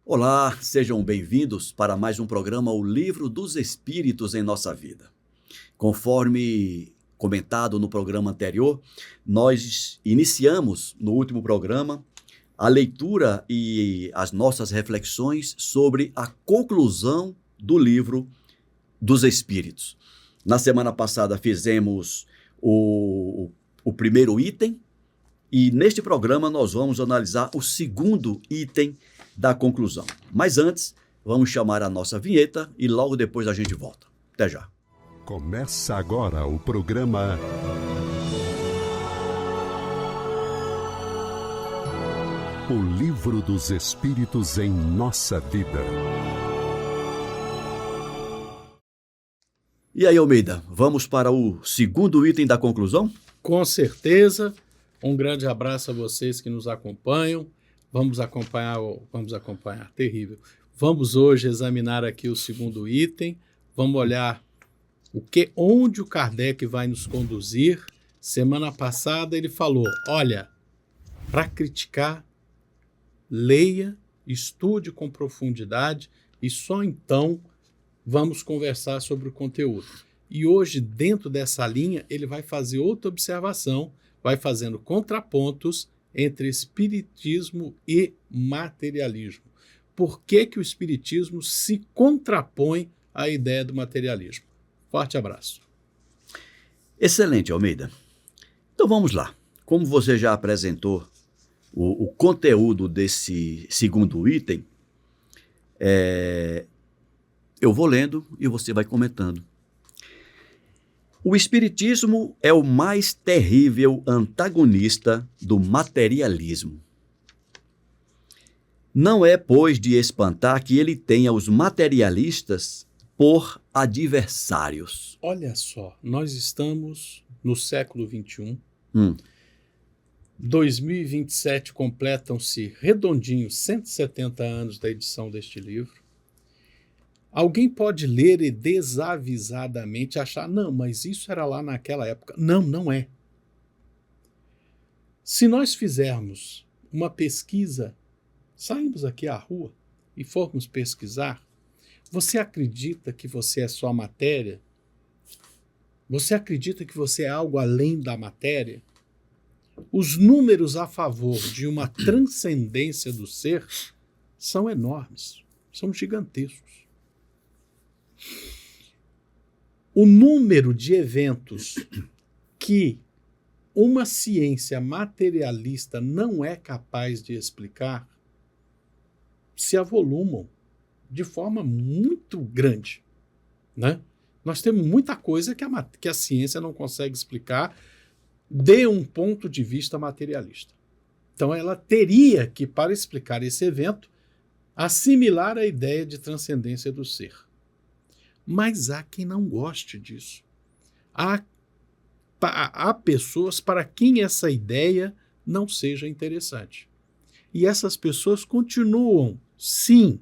Olá, sejam bem-vindos para mais um programa O Livro dos Espíritos em Nossa Vida. Conforme comentado no programa anterior, nós iniciamos no último programa a leitura e as nossas reflexões sobre a conclusão do Livro dos Espíritos. Na semana passada fizemos o primeiro item e neste programa nós vamos analisar o segundo item da conclusão. Mas antes, vamos chamar a nossa vinheta e logo depois a gente volta. Até já. Começa agora o programa O Livro dos Espíritos em Nossa Vida. E aí, Almeida, vamos para o segundo item da conclusão? Com certeza. Um grande abraço a vocês que nos acompanham. Vamos acompanhar, terrível. Vamos hoje examinar aqui o segundo item. Vamos olhar onde o Kardec vai nos conduzir. Semana passada ele falou, olha, para criticar, leia, estude com profundidade e só então vamos conversar sobre o conteúdo. E hoje, dentro dessa linha, ele vai fazer outra observação, vai fazendo contrapontos entre espiritismo e materialismo. Por que o espiritismo se contrapõe à ideia do materialismo? Forte abraço. Excelente, Almeida. Então vamos lá. Como você já apresentou o conteúdo desse segundo item, eu vou lendo e você vai comentando. O espiritismo é o mais terrível antagonista do materialismo. Não é, pois, de espantar que ele tenha os materialistas por adversários. Olha só, nós estamos no século XXI. 2027 completam-se redondinho 170 anos da edição deste livro. Alguém pode ler e desavisadamente achar, não, mas isso era lá naquela época. Não, não é. Se nós fizermos uma pesquisa, saímos aqui à rua e formos pesquisar, você acredita que você é só matéria? Você acredita que você é algo além da matéria? Os números a favor de uma transcendência do ser são enormes, são gigantescos. O número de eventos que uma ciência materialista não é capaz de explicar se avolumam de forma muito grande, né? Nós temos muita coisa que a ciência não consegue explicar de um ponto de vista materialista. Então ela teria que, para explicar esse evento, assimilar a ideia de transcendência do ser. Mas há quem não goste disso. Há pessoas para quem essa ideia não seja interessante. E essas pessoas continuam, sim,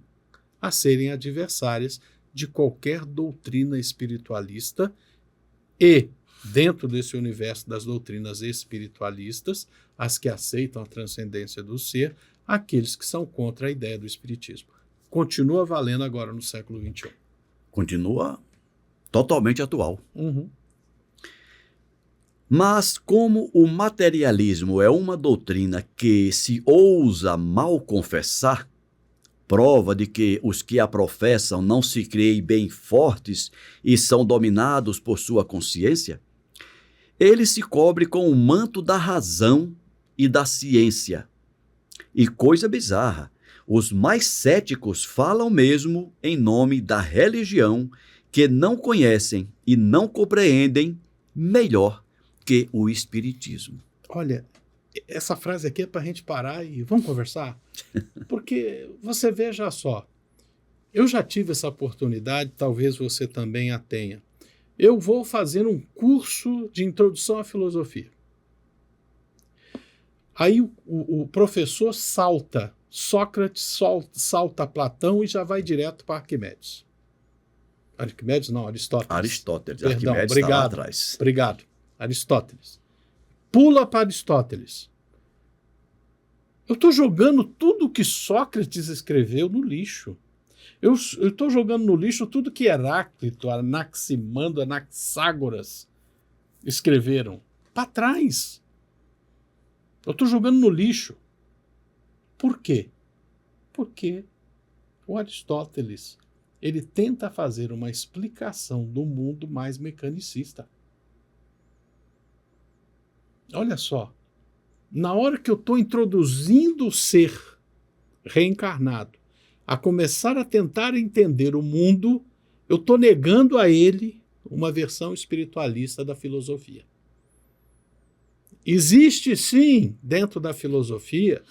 a serem adversárias de qualquer doutrina espiritualista e, dentro desse universo das doutrinas espiritualistas, as que aceitam a transcendência do ser, aqueles que são contra a ideia do espiritismo. Continua valendo agora no século XXI. Continua totalmente atual. Mas como o materialismo é uma doutrina que se ousa mal confessar, prova de que os que a professam não se creem bem fortes e são dominados por sua consciência, ele se cobre com o manto da razão e da ciência. E coisa bizarra, os mais céticos falam mesmo em nome da religião que não conhecem e não compreendem melhor que o espiritismo. Olha, essa frase aqui é para a gente parar e vamos conversar? Porque você veja só, eu já tive essa oportunidade, talvez você também a tenha. Eu vou fazer um curso de introdução à filosofia. Aí o professor salta Sócrates, salta Platão e já vai direto para Arquimedes. Arquimedes não, Aristóteles. Aristóteles, Perdão, Arquimedes obrigado, está lá atrás. Obrigado, Aristóteles. Pula para Aristóteles. Eu estou jogando tudo que Sócrates escreveu no lixo. Eu estou jogando no lixo tudo que Heráclito, Anaximandro, Anaxágoras escreveram. Para trás. Eu estou jogando no lixo. Por quê? Porque o Aristóteles, ele tenta fazer uma explicação do mundo mais mecanicista. Olha só, na hora que eu estou introduzindo o ser reencarnado a começar a tentar entender o mundo, eu estou negando a ele uma versão espiritualista da filosofia. Existe, sim, dentro da filosofia,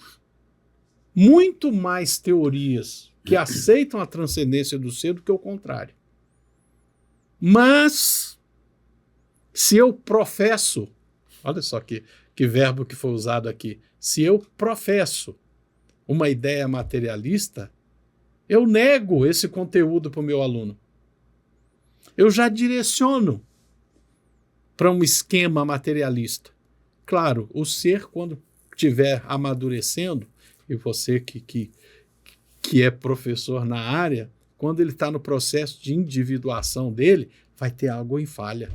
muito mais teorias que aceitam a transcendência do ser do que o contrário. Mas, se eu professo, olha só que verbo que foi usado aqui, se eu professo uma ideia materialista, eu nego esse conteúdo para o meu aluno. Eu já direciono para um esquema materialista. Claro, o ser, quando estiver amadurecendo, e você que é professor na área, quando ele está no processo de individuação dele, vai ter algo em falha.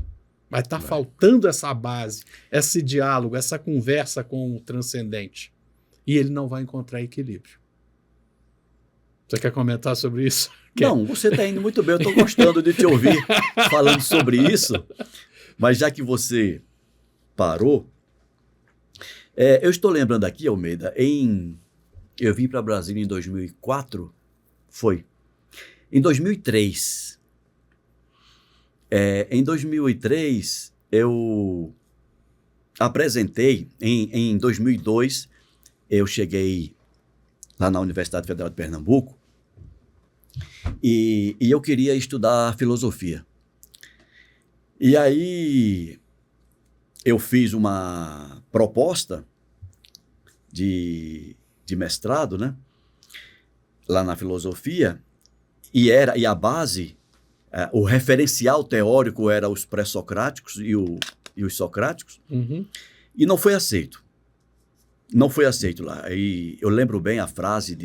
Vai estar faltando essa base, esse diálogo, essa conversa com o transcendente. E ele não vai encontrar equilíbrio. Você quer comentar sobre isso? Não, você está indo muito bem. Eu estou gostando de te ouvir falando sobre isso. Mas já que você parou, eu estou lembrando aqui, Almeida, eu vim para Brasília em 2004, foi. Em 2003. Em 2003, eu apresentei, em 2002, eu cheguei lá na Universidade Federal de Pernambuco e eu queria estudar filosofia. E aí eu fiz uma proposta de mestrado, né, lá na filosofia, e a base, o referencial teórico era os pré-socráticos e os socráticos, e não foi aceito. Não foi aceito lá. E eu lembro bem a frase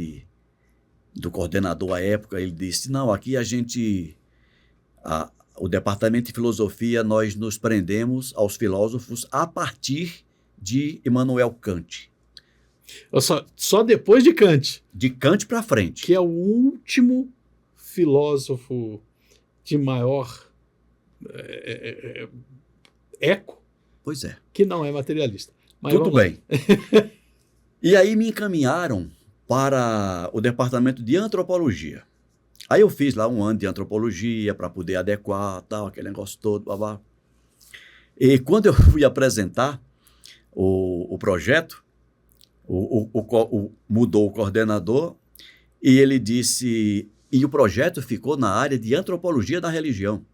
do coordenador à época, ele disse, não, aqui o departamento de filosofia, nós nos prendemos aos filósofos a partir de Immanuel Kant. Só depois de Kant. De Kant para frente. Que é o último filósofo de maior eco. Pois é. Que não é materialista. Mas tudo bem. E aí me encaminharam para o departamento de antropologia. Aí eu fiz lá um ano de antropologia para poder adequar, tal, aquele negócio todo, babá. E quando eu fui apresentar o projeto, mudou o coordenador e ele disse, e o projeto ficou na área de antropologia da religião.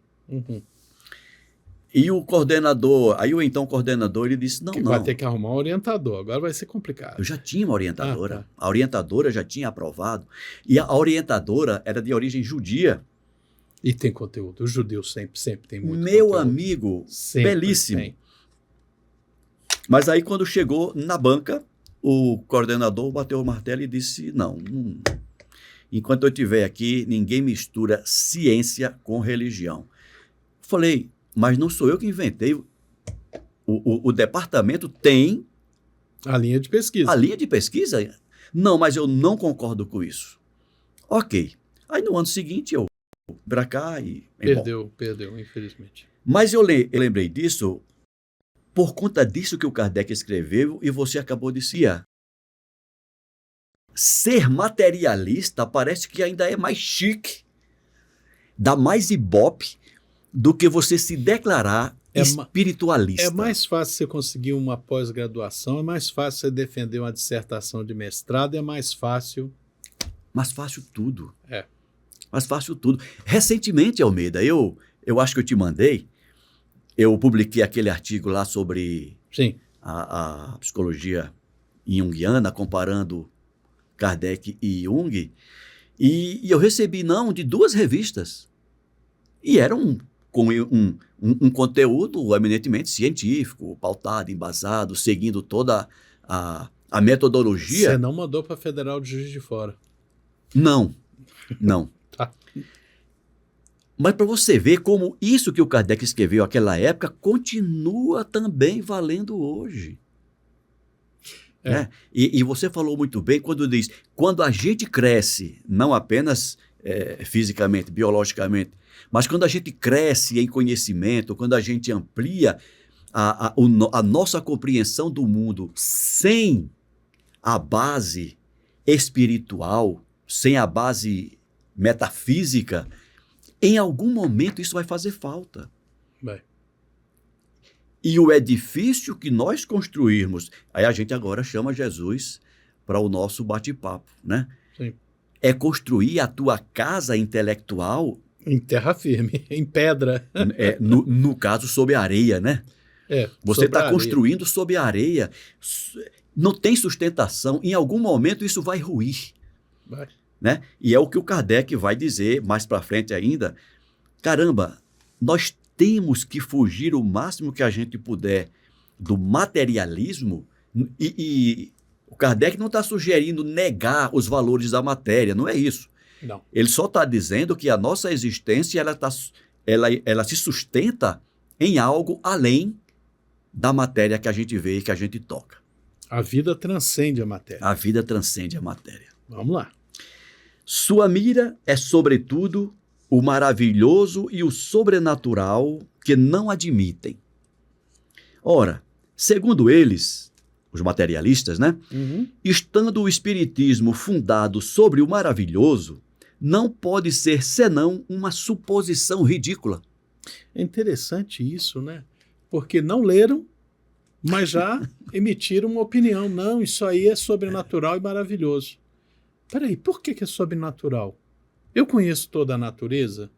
E o coordenador, aí o então coordenador, ele disse, não. Vai ter que arrumar um orientador, agora vai ser complicado. Eu já tinha uma orientadora, A orientadora já tinha aprovado, e a orientadora era de origem judia. E tem conteúdo, os judeus sempre tem muito Meu conteúdo. amigo, sempre belíssimo. Tem. Mas aí quando chegou na banca, o coordenador bateu o martelo e disse, não, enquanto eu estiver aqui, ninguém mistura ciência com religião. Falei, mas não sou eu que inventei. O departamento tem... A linha de pesquisa. A linha de pesquisa? Não, mas eu não concordo com isso. Ok. Aí no ano seguinte eu para cá e... Perdeu, infelizmente. Mas eu lembrei disso por conta disso que o Kardec escreveu e você acabou de citar. Ser materialista parece que ainda é mais chique, dá mais ibope do que você se declarar espiritualista. É mais fácil você conseguir uma pós-graduação, é mais fácil você defender uma dissertação de mestrado, é mais fácil... Mais fácil tudo. Mais fácil tudo. Recentemente, Almeida, eu acho que eu te mandei, eu publiquei aquele artigo lá sobre a psicologia junguiana, comparando Kardec e Jung, e eu recebi de 2 revistas. E eram com um conteúdo eminentemente científico, pautado, embasado, seguindo toda a A metodologia... Você não mandou para a Federal de Juiz de Fora. Não. Tá. Mas para você ver como isso que o Kardec escreveu naquela época continua também valendo hoje. Né? E você falou muito bem quando diz, quando a gente cresce, não apenas fisicamente, biologicamente, mas quando a gente cresce em conhecimento, quando a gente amplia a nossa compreensão do mundo sem a base espiritual, sem a base metafísica, em algum momento isso vai fazer falta. Vai. E o edifício que nós construirmos, aí a gente agora chama Jesus para o nosso bate-papo, né? Sim. É construir a tua casa intelectual... Em terra firme, em pedra. No caso, sob a areia, né? Você está construindo sob a areia. Não tem sustentação. Em algum momento isso vai ruir. Vai. Né? E é o que o Kardec vai dizer mais para frente ainda. Caramba, nós temos que fugir o máximo que a gente puder do materialismo e o Kardec não está sugerindo negar os valores da matéria, não é isso. Não. Ele só está dizendo que a nossa existência ela se sustenta em algo além da matéria que a gente vê e que a gente toca. A vida transcende a matéria. A vida transcende a matéria. Vamos lá. Sua mira é, sobretudo, o maravilhoso e o sobrenatural que não admitem. Ora, segundo eles, os materialistas, né? Estando o espiritismo fundado sobre o maravilhoso, não pode ser senão uma suposição ridícula. É interessante isso, né? Porque não leram, mas já emitiram uma opinião. Não, isso aí é sobrenatural e maravilhoso. Peraí, por que é sobrenatural? Eu conheço toda a natureza.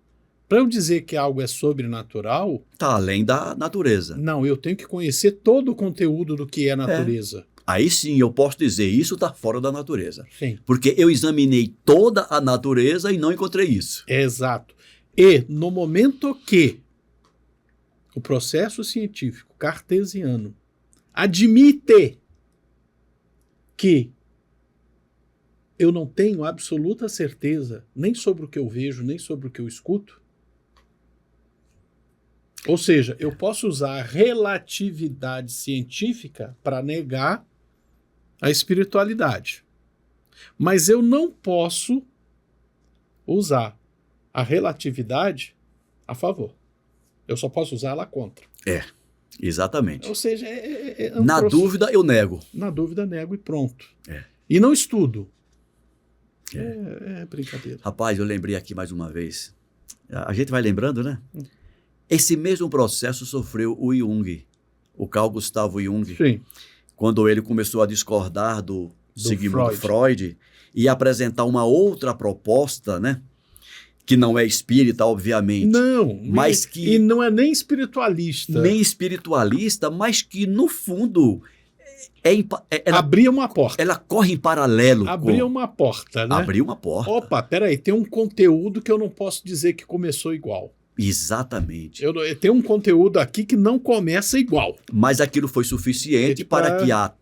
Para eu dizer que algo é sobrenatural... Está além da natureza. Não, eu tenho que conhecer todo o conteúdo do que é natureza. Aí sim eu posso dizer, isso está fora da natureza. Sim. Porque eu examinei toda a natureza e não encontrei isso. Exato. E no momento que o processo científico cartesiano admite que eu não tenho absoluta certeza nem sobre o que eu vejo, nem sobre o que eu escuto. Ou seja, eu posso usar a relatividade científica para negar a espiritualidade. Mas eu não posso usar a relatividade a favor. Eu só posso usar ela contra. Exatamente. Ou seja, Na dúvida, eu nego. Na dúvida, nego e pronto. E não estudo. É brincadeira. Rapaz, eu lembrei aqui mais uma vez. A gente vai lembrando, né? Esse mesmo processo sofreu o Jung, o Carl Gustavo Jung. Sim. Quando ele começou a discordar do Sigmund Freud e apresentar uma outra proposta, né? Que não é espírita, obviamente. Não, mas que e não é nem espiritualista. Nem espiritualista, mas que, no fundo, abria uma porta. Ela corre em paralelo. Abria uma porta, né? Abriu uma porta. Opa, peraí, tem um conteúdo que eu não posso dizer que começou igual. Exatamente. Eu tenho um conteúdo aqui que não começa igual. Mas aquilo foi suficiente para que a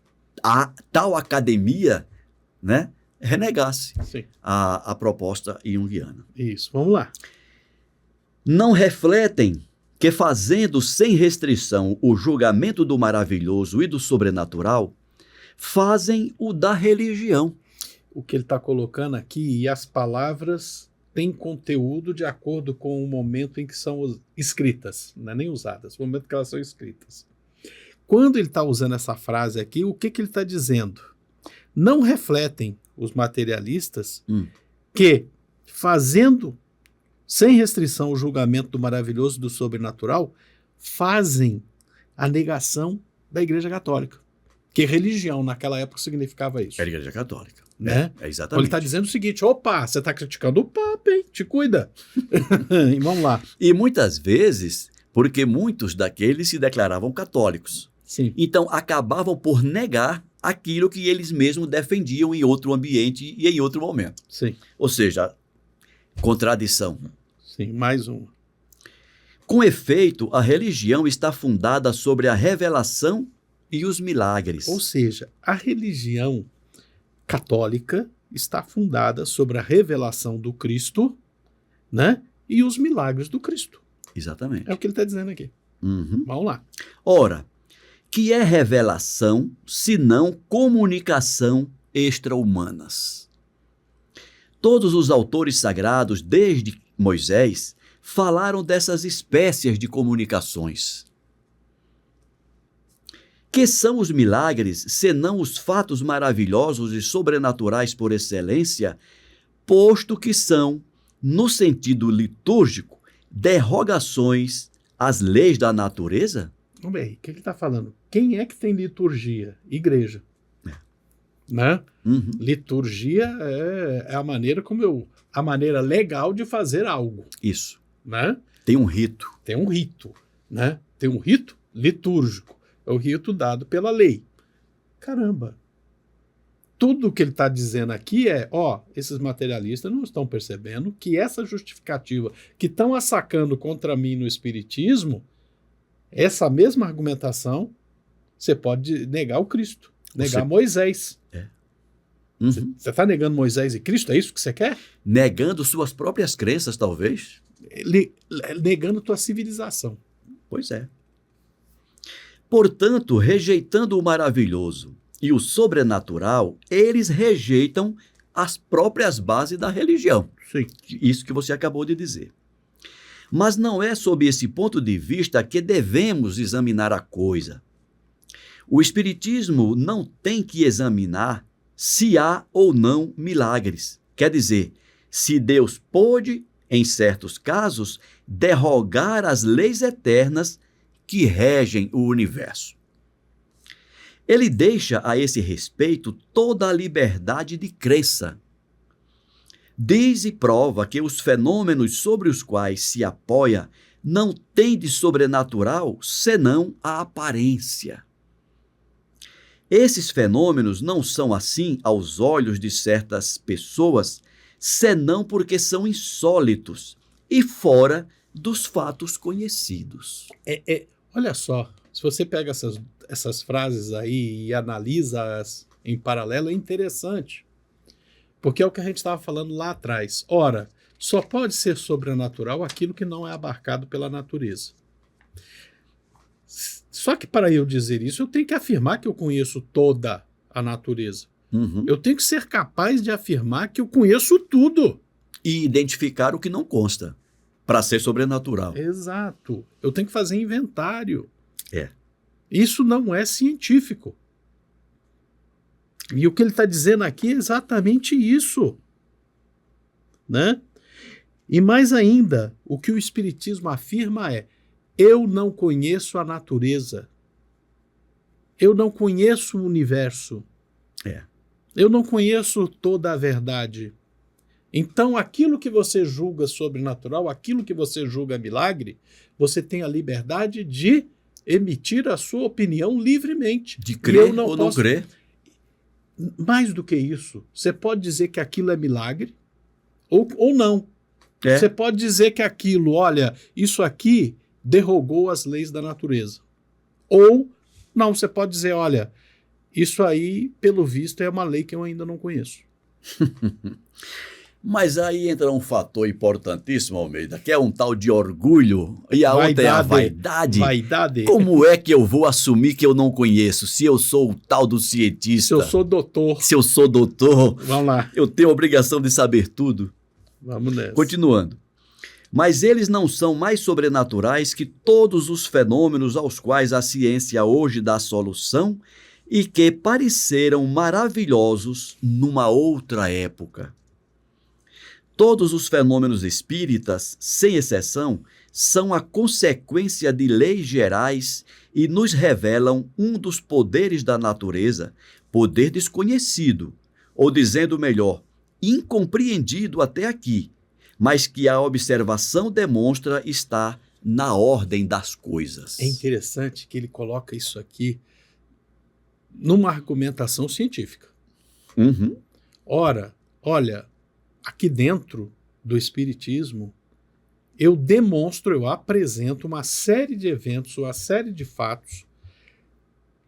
tal academia, né, renegasse a proposta junguiana. Isso, vamos lá. Não refletem que, fazendo sem restrição o julgamento do maravilhoso e do sobrenatural, fazem o da religião. O que ele está colocando aqui, e as palavras têm conteúdo de acordo com o momento em que são escritas, não é nem usadas, o momento que elas são escritas. Quando ele está usando essa frase aqui, o que ele está dizendo? Não refletem os materialistas que, fazendo sem restrição o julgamento do maravilhoso e do sobrenatural, fazem a negação da Igreja Católica. Que religião naquela época significava isso. É a Igreja Católica. Né? Exatamente. Ele está dizendo o seguinte, opa, você está criticando o Papa, hein? Te cuida. E vamos lá. E muitas vezes, porque muitos daqueles se declaravam católicos. Sim. Então, acabavam por negar aquilo que eles mesmos defendiam em outro ambiente e em outro momento. Sim. Ou seja, contradição. Sim, mais uma. Com efeito, a religião está fundada sobre a revelação e os milagres. Ou seja, a religião católica está fundada sobre a revelação do Cristo, né? E os milagres do Cristo. Exatamente. É o que ele está dizendo aqui. Uhum. Vamos lá. Ora, que é revelação, senão comunicação extra-humanas? Todos os autores sagrados, desde Moisés, falaram dessas espécies de comunicações. Que são os milagres, senão os fatos maravilhosos e sobrenaturais por excelência, posto que são, no sentido litúrgico, derrogações às leis da natureza? Vamos ver, o que ele está falando? Quem é que tem liturgia? Igreja. Né? Uhum. Liturgia é a maneira a maneira legal de fazer algo. Isso. Né? Tem um rito. Tem um rito. Né? Tem um rito litúrgico. É o rito dado pela lei. Caramba! Tudo que ele está dizendo aqui esses materialistas não estão percebendo que essa justificativa que estão assacando contra mim no Espiritismo, essa mesma argumentação, você pode negar o Cristo, negar Moisés. Uhum. Você está negando Moisés e Cristo? É isso que você quer? Negando suas próprias crenças, talvez? Negando tua civilização. Pois é. Portanto, rejeitando o maravilhoso e o sobrenatural, eles rejeitam as próprias bases da religião. Sim. Isso que você acabou de dizer. Mas não é sob esse ponto de vista que devemos examinar a coisa. O Espiritismo não tem que examinar se há ou não milagres. Quer dizer, se Deus pôde, em certos casos, derrogar as leis eternas que regem o universo. Ele deixa a esse respeito toda a liberdade de crença. Diz e prova que os fenômenos sobre os quais se apoia não têm de sobrenatural senão a aparência. Esses fenômenos não são assim aos olhos de certas pessoas, senão porque são insólitos e fora dos fatos conhecidos. Olha só, se você pega essas frases aí e analisa-as em paralelo, é interessante. Porque é o que a gente estava falando lá atrás. Ora, só pode ser sobrenatural aquilo que não é abarcado pela natureza. Só que para eu dizer isso, eu tenho que afirmar que eu conheço toda a natureza. Uhum. Eu tenho que ser capaz de afirmar que eu conheço tudo. E identificar o que não consta, para ser sobrenatural. Exato. Eu tenho que fazer inventário. É. Isso não é científico. E o que ele está dizendo aqui é exatamente isso. Né? E mais ainda, o que o Espiritismo afirma é: eu não conheço a natureza. Eu não conheço o universo. Eu não conheço toda a verdade. Então, aquilo que você julga sobrenatural, aquilo que você julga milagre, você tem a liberdade de emitir a sua opinião livremente. De crer ou não crer. Mais do que isso, você pode dizer que aquilo é milagre ou não. É. Você pode dizer que aquilo, olha, isso aqui derrogou as leis da natureza. Ou não, você pode dizer, olha, isso aí, pelo visto, é uma lei que eu ainda não conheço. Mas aí entra um fator importantíssimo, Almeida, que é um tal de orgulho e a outra é a vaidade. Vaidade. Como é que eu vou assumir que eu não conheço, se eu sou o tal do cientista? Se eu sou doutor. Se eu sou doutor, vamos lá. Eu tenho a obrigação de saber tudo. Vamos nessa. Continuando. Mas eles não são mais sobrenaturais que todos os fenômenos aos quais a ciência hoje dá solução e que pareceram maravilhosos numa outra época. Todos os fenômenos espíritas, sem exceção, são a consequência de leis gerais e nos revelam um dos poderes da natureza, poder desconhecido, ou dizendo melhor, incompreendido até aqui, mas que a observação demonstra estar na ordem das coisas. É interessante que ele coloca isso aqui numa argumentação científica. Uhum. Ora, olha, aqui dentro do Espiritismo, eu demonstro, eu apresento uma série de eventos, uma série de fatos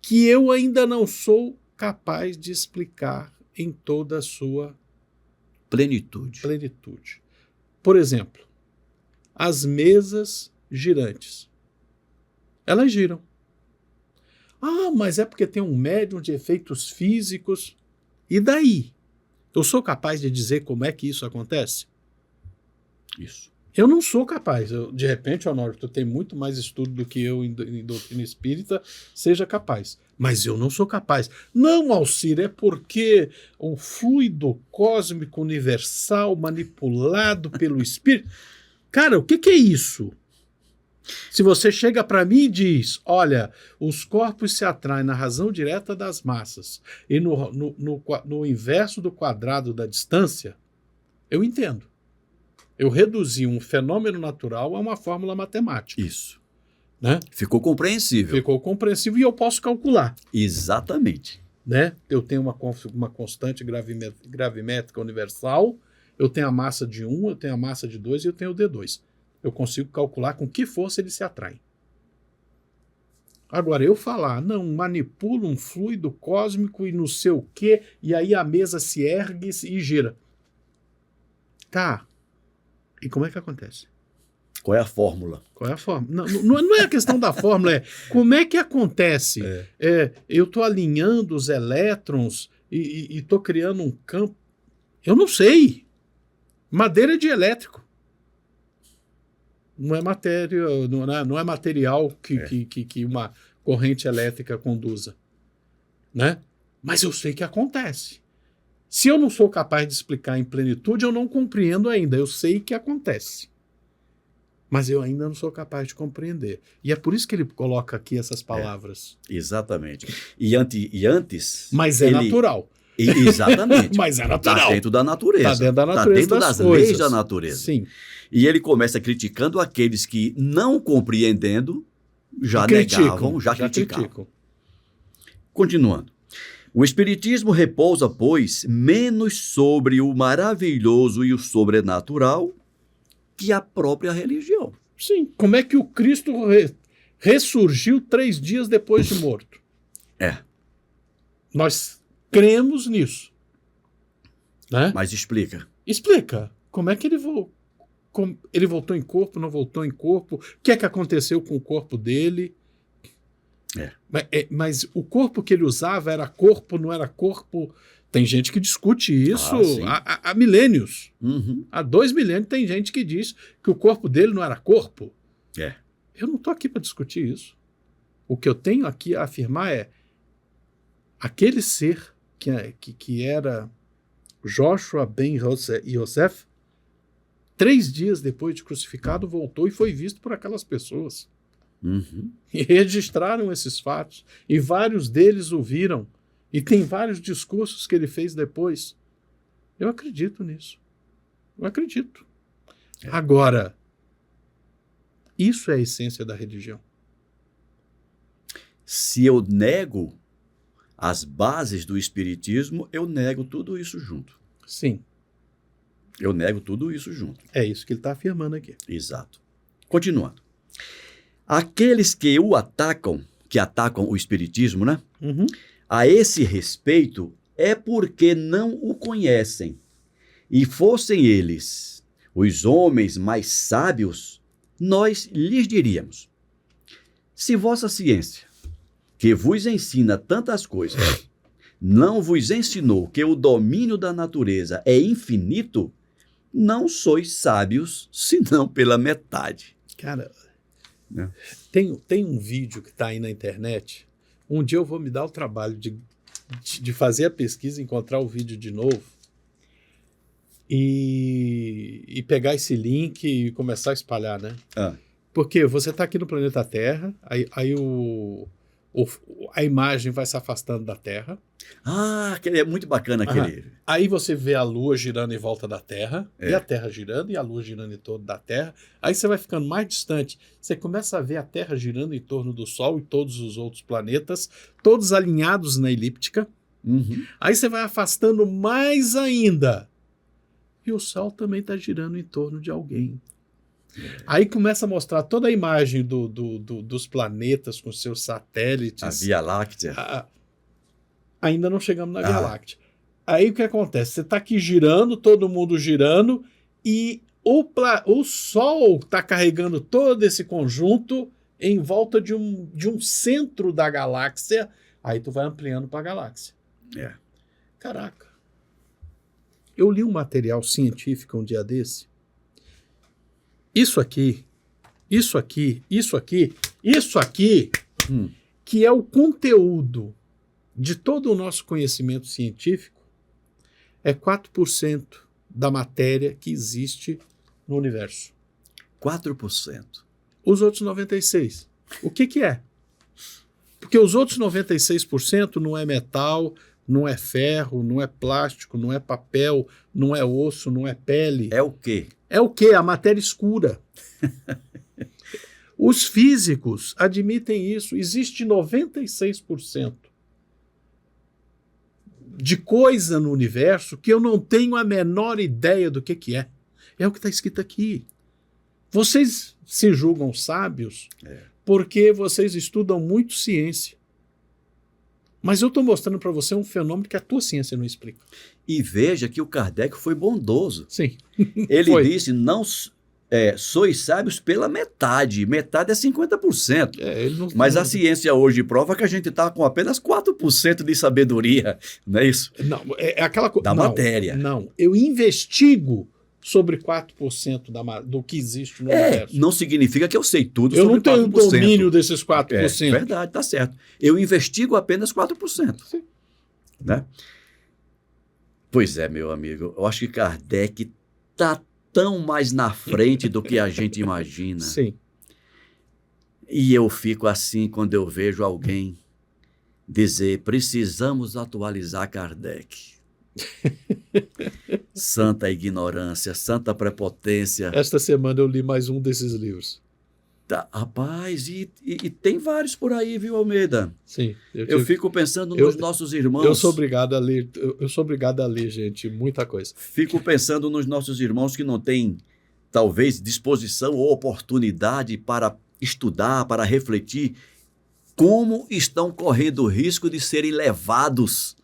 que eu ainda não sou capaz de explicar em toda a sua Plenitude. plenitude. Por exemplo, as mesas girantes. Elas giram. Ah, mas é porque tem um médium de efeitos físicos. E daí? Eu sou capaz de dizer como é que isso acontece? Isso. Eu não sou capaz. De repente, Honório, tu tem muito mais estudo do que eu em doutrina espírita, seja capaz. Mas eu não sou capaz. Não, Alcir, é porque o fluido cósmico universal manipulado pelo espírito... Cara, o que é isso? Se você chega para mim e diz, olha, os corpos se atraem na razão direta das massas e no inverso do quadrado da distância, eu entendo. Eu reduzi um fenômeno natural a uma fórmula matemática. Isso. Né? Ficou compreensível. Ficou compreensível e eu posso calcular. Exatamente. Né? Eu tenho uma constante gravimétrica universal, eu tenho a massa de 1, eu tenho a massa de 2 e eu tenho o D2. Eu consigo calcular com que força eles se atraem. Agora, eu falar, não, manipula um fluido cósmico e não sei o quê, e aí a mesa se ergue e gira. Tá. E como é que acontece? Qual é a fórmula? Qual é a fórmula? Não é a questão da fórmula, é como é que acontece? Eu estou alinhando os elétrons e estou criando um campo. Eu não sei. Madeira é dielétrico. Não é matéria, não é material que uma corrente elétrica conduza. Né? Mas eu sei que acontece. Se eu não sou capaz de explicar em plenitude, eu não compreendo ainda. Eu sei que acontece. Mas eu ainda não sou capaz de compreender. E é por isso que ele coloca aqui essas palavras. Exatamente. E antes... Mas é natural. Exatamente. Mas é natural. Está dentro da natureza. Está dentro da natureza. Está dentro das leis da natureza. Sim. E ele começa criticando aqueles que, não compreendendo, já negavam, já criticavam. Continuando. O Espiritismo repousa, pois, menos sobre o maravilhoso e o sobrenatural que a própria religião. Sim. Como é que o Cristo ressurgiu 3 dias depois de morto? Nós cremos nisso. Né? Mas explica. Explica. Como é que ele voltou? Ele voltou em corpo, não voltou em corpo? O que é que aconteceu com o corpo dele? Mas o corpo que ele usava era corpo, não era corpo? Tem gente que discute isso há milênios. Uhum. Há 2 milênios tem gente que diz que o corpo dele não era corpo. Eu não estou aqui para discutir isso. O que eu tenho aqui a afirmar é aquele ser que era Joshua ben Yosef, 3 dias depois de crucificado, voltou e foi visto por aquelas pessoas. Uhum. E registraram esses fatos. E vários deles o viram. E tem vários discursos que ele fez depois. Eu acredito nisso. Eu acredito. Agora, isso é a essência da religião. Se eu nego as bases do Espiritismo, eu nego tudo isso junto. Sim. Eu nego tudo isso junto. É isso que ele está afirmando aqui. Exato. Continuando. Aqueles que atacam o Espiritismo, né? Uhum. A esse respeito é porque não o conhecem. E fossem eles os homens mais sábios, nós lhes diríamos: se vossa ciência, que vos ensina tantas coisas, não vos ensinou que o domínio da natureza é infinito, não sois sábios, senão pela metade. Cara, tem um vídeo que está aí na internet. Um dia eu vou me dar o trabalho de fazer a pesquisa, encontrar o vídeo de novo e pegar esse link e começar a espalhar, né? Porque você está aqui no planeta Terra, aí a imagem vai se afastando da Terra. Aquele é muito bacana aquele. Aí você vê a Lua girando em volta da Terra, e a Terra girando, e a Lua girando em torno da Terra. Aí você vai ficando mais distante. Você começa a ver a Terra girando em torno do Sol e todos os outros planetas, todos alinhados na elíptica. Uhum. Aí você vai afastando mais ainda. E o Sol também está girando em torno de alguém. Aí começa a mostrar toda a imagem dos planetas com seus satélites. A Via Láctea. Ainda não chegamos na Via Láctea. Aí o que acontece? Você está aqui girando, todo mundo girando, e o Sol está carregando todo esse conjunto em volta de um centro da galáxia. Aí tu vai ampliando para a galáxia. Caraca. Eu li um material científico um dia desse. Isso aqui, que é o conteúdo de todo o nosso conhecimento científico, é 4% da matéria que existe no universo. 4%. Os outros 96%. O que é? Porque os outros 96% não é metal, não é ferro, não é plástico, não é papel, não é osso, não é pele. É o quê? É o quê? A matéria escura. Os físicos admitem isso. Existe 96% de coisa no universo que eu não tenho a menor ideia do que é. É o que está escrito aqui. Vocês se julgam sábios porque vocês estudam muito ciência. Mas eu estou mostrando para você um fenômeno que a tua ciência não explica. E veja que o Kardec foi bondoso. Sim. Ele disse, não sois sábios pela metade. Metade é 50%. Mas a ciência hoje prova que a gente está com apenas 4% de sabedoria. Não é isso? Não, é aquela coisa. Da matéria. Não, eu investigo sobre 4% do que existe no universo. Não significa que eu sei tudo eu sobre 4%. Eu não tenho domínio desses 4%. É verdade, tá certo. Eu investigo apenas 4%. Sim. Né? Pois é, meu amigo. Eu acho que Kardec está tão mais na frente do que a gente imagina. Sim. E eu fico assim quando eu vejo alguém dizer, precisamos atualizar Kardec. Santa ignorância, santa prepotência. Esta semana eu li mais um desses livros. Tá, rapaz, e tem vários por aí, viu, Almeida? Sim. Eu fico pensando nos nossos irmãos. Eu sou obrigado a ler, gente, muita coisa. Fico pensando nos nossos irmãos que não têm, talvez, disposição ou oportunidade para estudar, para refletir, como estão correndo o risco de serem levados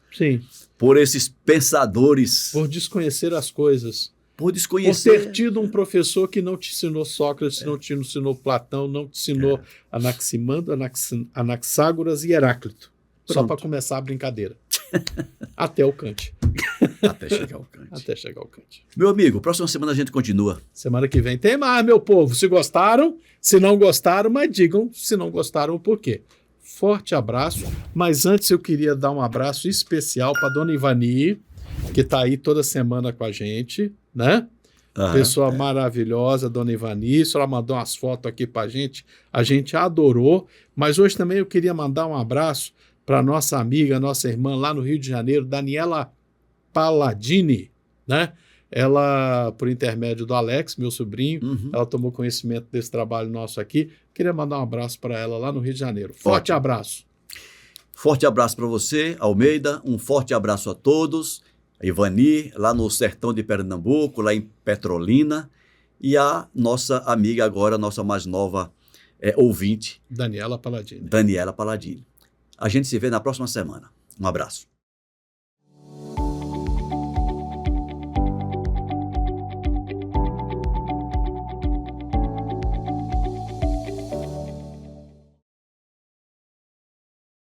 por esses pensadores. Por desconhecer as coisas. Por desconhecer. Por ter tido um professor que não te ensinou Sócrates, não te ensinou Platão, não te ensinou Anaximandro, Anaxágoras e Heráclito. Pronto. Só para começar a brincadeira. Até o Kant. Até chegar ao Kant. Até chegar ao Kant. Meu amigo, próxima semana a gente continua. Semana que vem tem mais, meu povo. Se gostaram, se não gostaram, mas digam se não gostaram o porquê. Forte abraço. Mas antes eu queria dar um abraço especial para dona Ivani, que está aí toda semana com a gente, né? Pessoa maravilhosa, dona Ivani. Ela mandou umas fotos aqui para a gente adorou. Mas hoje também eu queria mandar um abraço para nossa amiga, nossa irmã lá no Rio de Janeiro, Daniela Palladini, né? Ela, por intermédio do Alex, meu sobrinho, ela tomou conhecimento desse trabalho nosso aqui. Queria mandar um abraço para ela lá no Rio de Janeiro. Forte abraço. Forte abraço para você, Almeida. Um forte abraço a todos. A Ivani, lá no sertão de Pernambuco, lá em Petrolina. E a nossa amiga agora, nossa mais nova ouvinte. Daniela Palladini. Daniela Palladini. A gente se vê na próxima semana. Um abraço.